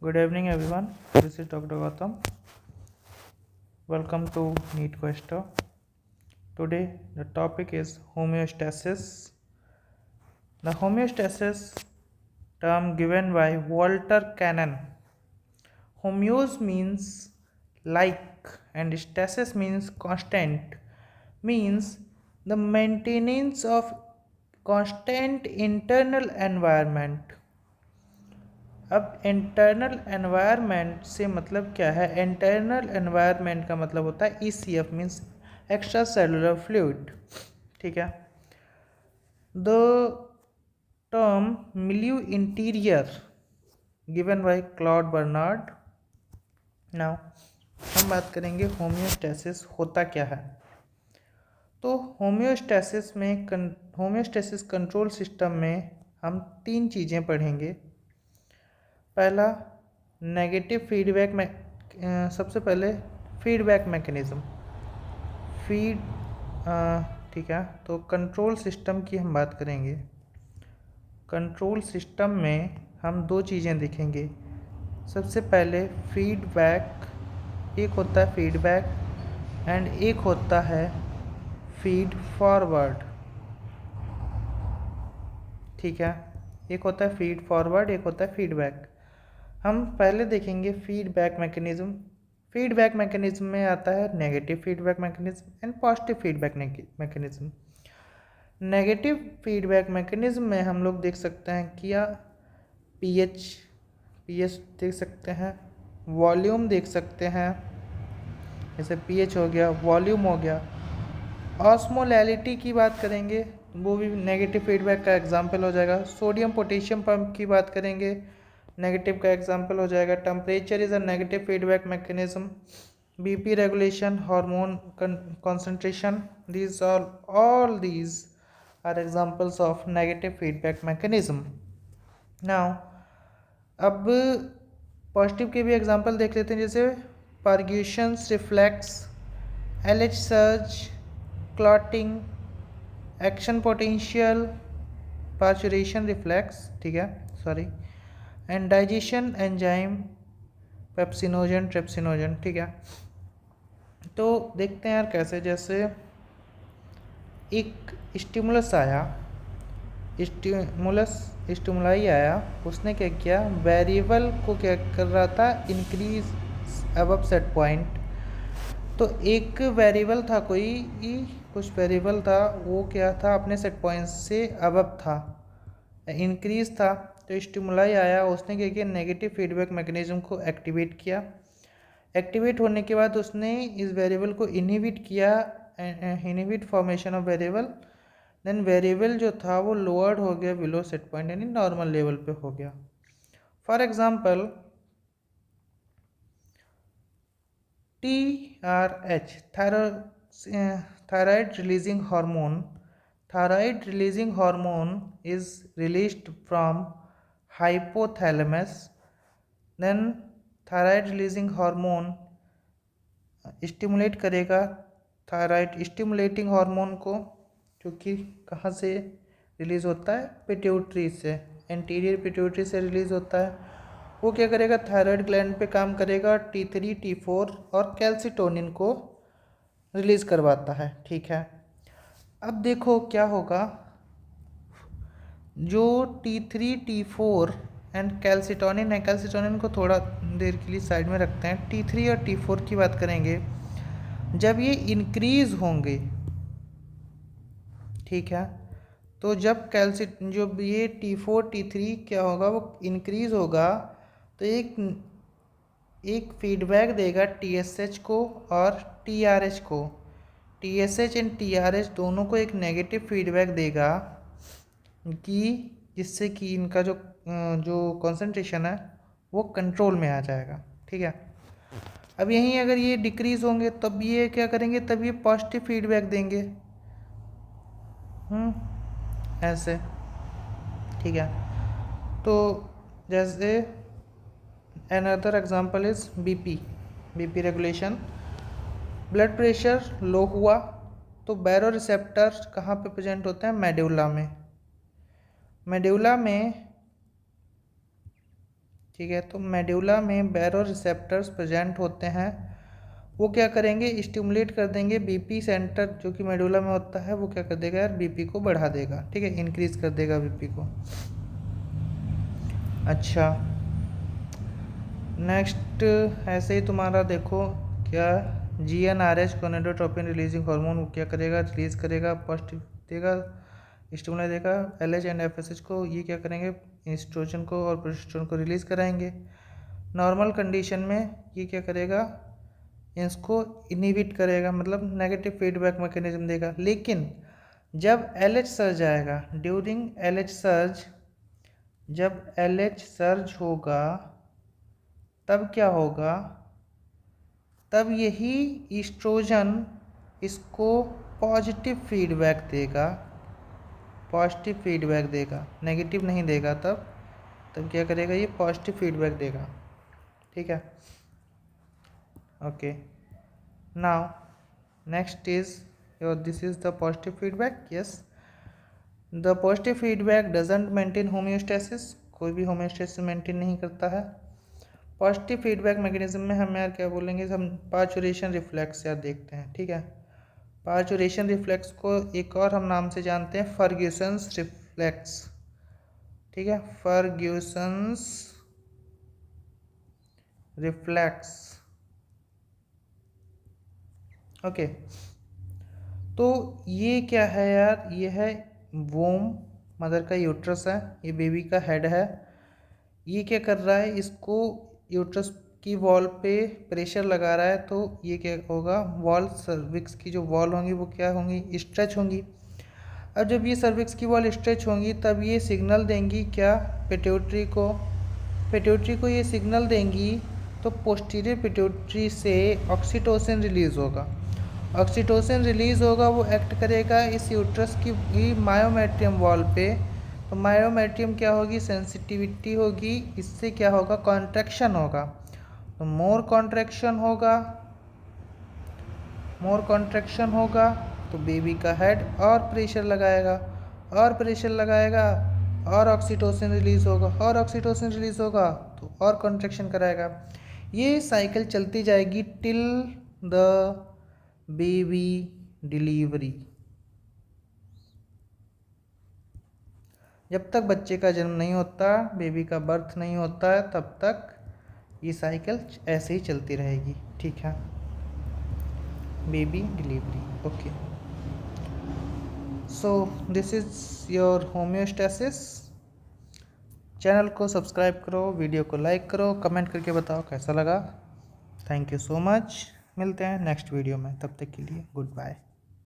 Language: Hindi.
Good evening, everyone. This is Dr. Gautam. Welcome to NEET Questa. Today, the topic is homeostasis. The homeostasis term given by Walter Cannon. Homeos means like, and stasis means constant, means the maintenance of constant internal environment. अब इंटरनल एनवायरनमेंट से मतलब क्या है? इंटरनल एनवायरनमेंट का मतलब होता है ECF means extra cellular fluid. ठीक है. The term milieu interior given by Claude Bernard. Now हम बात करेंगे होम्योस्टेसिस होता क्या है. तो होम्योस्टेसिस कंट्रोल सिस्टम में हम 3 चीज़ें पढ़ेंगे. पहला नेगेटिव फीडबैक में सबसे पहले फीडबैक मैकेनिज़्म ठीक है. तो कंट्रोल सिस्टम की हम बात करेंगे. कंट्रोल सिस्टम में हम 2 चीज़ें देखेंगे. सबसे पहले फीडबैक, एक होता है फीडबैक एंड एक होता है फीड फॉरवर्ड. ठीक है. एक होता है फीड फॉरवर्ड, एक होता है फीडबैक. हम पहले देखेंगे फीडबैक मैकेनिज्म. फीडबैक मैकेनिज्म में आता है negative feedback mechanism and positive feedback mechanism. Negative feedback mechanism में हम लोग देख सकते हैं कि पीएच देख सकते हैं, वॉल्यूम देख सकते हैं, जैसे पीएच हो गया, वॉल्यूम हो गया. ऑस्मोलैलिटी की बात करेंगे, वो भी नेगेटिव फीडबैक का एग्जाम्पल हो जाएगा. सोडियम पोटेशियम पंप की बात करेंगे, नेगेटिव का एग्जाम्पल हो जाएगा. Temperature is a negative feedback mechanism. BP regulation, hormone concentration, these all these are examples of negative feedback mechanism. now अब पॉजिटिव के भी एग्जाम्पल देख लेते हैं, जैसे Ferguson's reflex, LH surge, clotting, action potential, parturition reflex. ठीक है, sorry, and digestion enzyme, pepsinogen, trypsinogen. ठीक है. तो देखते हैं यार कैसे. जैसे एक स्टिमुलस आया, स्टिमुलाई आया, उसने क्या किया, वेरिएबल को क्या कर रहा था, इंक्रीज अबव सेट पॉइंट. तो एक वेरिएबल था, कुछ वेरिएबल था, वो क्या था, अपने सेट पॉइंट से अबव था, इंक्रीज था. तो स्टिमुलाई आया, उसने क्या किया, नेगेटिव फीडबैक मैकेनिज्म को एक्टिवेट किया. एक्टिवेट होने के बाद उसने इस वेरिएबल को इनहिबिट किया, inhibit formation of variable. Then variable जो था वो लोअर्ड हो गया बिलो सेट पॉइंट, यानी नॉर्मल लेवल पे हो गया. For example TRH, thyroid releasing hormone. Thyroid releasing hormone is released from hypothalamus. Then thyroid releasing hormone stimulate करेगा थायराइड स्टिमुलेटिंग हार्मोन को, जो कि कहाँ से रिलीज़ होता है, पिट्यूटरी से, एंटीरियर पिट्यूटरी से रिलीज़ होता है. वो क्या करेगा, थायराइड ग्लैंड पे काम करेगा, T3, T4 और कैल्सिटोनिन को रिलीज़ करवाता है. ठीक है. अब देखो क्या होगा, जो T3, T4 एंड कैल्सिटोनिन है, कैल्सिटोनिन को थोड़ा देर के लिए साइड में रखते हैं. T3 और T4 की बात करेंगे. जब ये इंक्रीज होंगे, ठीक है, तो जब जो ये T4, T3 क्या होगा, वो इंक्रीज होगा, तो एक फीडबैक देगा TSH को और TRH को. TSH एंड TRH दोनों को एक नेगेटिव फीडबैक देगा कि जिससे कि इनका जो कंसंट्रेशन है वो कंट्रोल में आ जाएगा. ठीक है. अब यहीं अगर ये डिक्रीज होंगे तब ये क्या करेंगे, तब ये पॉजिटिव फीडबैक देंगे, ऐसे. ठीक है. तो जैसे another example is BP regulation. Blood pressure low हुआ तो बैरो रिसेप्टर कहाँ पे प्रेजेंट होते हैं, मेडुला में. ठीक है। तो मेडुला में बैरो रिसेप्टर्स प्रेजेंट होते हैं, वो क्या करेंगे, स्टिमुलेट कर देंगे बीपी सेंटर जो कि मेडुला में होता है, वो क्या कर देगा यार, बीपी को बढ़ा देगा, ठीक है, इंक्रीज कर देगा बीपी को। अच्छा, नेक्स्ट ऐसे ही तुम्हारा देखो क्या, GnRH गोनेडोट्रोपिन रिलीजिंग हार्मोन वो क्या करेगा, रिलीज करेगा, पॉजिटिव देगा, स्टिमुलस देगा। LH एंड FSH को ये क्या करेंगे, एस्ट्रोजन को और प्रोजेस्टेरोन को रिलीज कराएंगे। नॉर्मल कंडीशन में ये क्या करेगा, इसको इनहिबिट करेगा, मतलब नेगेटिव फीडबैक मैकेनिज्म देगा। लेकिन जब LH सर्ज आएगा, ड्यूरिंग LH सर्ज, जब LH सर्ज होगा तब क्या होगा, तब यही ईस्ट्रोजन इसको पॉजिटिव फीडबैक देगा, पॉजिटिव फीडबैक देगा, नेगेटिव नहीं देगा। तब क्या करेगा, ये पॉजिटिव फीडबैक देगा, ठीक है। Okay, now next is your, this is the positive feedback. Yes, the positive feedback doesn't maintain homeostasis, कोई भी होम्योस्टेसिस मेंटेन नहीं करता है। पॉजिटिव फीडबैक मैकेनिज्म में हम यार क्या बोलेंगे, हम पार्चुरेशन रिफ्लेक्स यार देखते हैं, ठीक है। पार्चुरेशन रिफ्लेक्स को एक और हम नाम से जानते हैं फर्ग्यूसन्स रिफ्लेक्स, ठीक है, फर्ग्यूसन्स रिफ्लेक्स। ओके, तो ये क्या है यार, ये है वोम, मदर का यूट्रस है, ये बेबी का हेड है। ये क्या कर रहा है, इसको यूट्रस की वॉल पे प्रेशर लगा रहा है, तो ये क्या होगा, वॉल सर्विक्स की जो वॉल होंगी वो क्या होंगी, स्ट्रेच होंगी। अब जब ये सर्विक्स की वॉल स्ट्रेच होंगी तब ये सिग्नल देंगी क्या, पिट्यूटरी को, पिट्यूटरी को ये सिग्नल देंगी, तो पोस्टीरियर पिट्यूटरी से ऑक्सीटोसिन रिलीज़ होगा, ऑक्सीटोसिन रिलीज़ होगा, वो एक्ट करेगा इस यूट्रस की मायोमेट्रियम वॉल पे। तो मायोमेट्रियम क्या होगी, सेंसिटिविटी होगी, इससे क्या होगा, कॉन्ट्रैक्शन होगा। तो मोर कॉन्ट्रैक्शन होगा, मोर कॉन्ट्रैक्शन होगा तो बेबी का हेड और प्रेशर लगाएगा, और प्रेशर लगाएगा और ऑक्सीटोसिन रिलीज़ होगा, और ऑक्सीटोसिन रिलीज़ होगा तो और कॉन्ट्रैक्शन कराएगा। ये साइकिल चलती जाएगी टिल द बेबी डिलीवरी। जब तक बच्चे का जन्म नहीं होता, बेबी का बर्थ नहीं होता है, तब तक ये साइकिल ऐसे ही चलती रहेगी, ठीक है, baby delivery. Okay, so this is your homeostasis. Channel को सब्सक्राइब करो, वीडियो को लाइक करो, कमेंट करके बताओ कैसा लगा। थैंक यू सो मच, मिलते हैं नेक्स्ट वीडियो में, तब तक के लिए गुड बाय।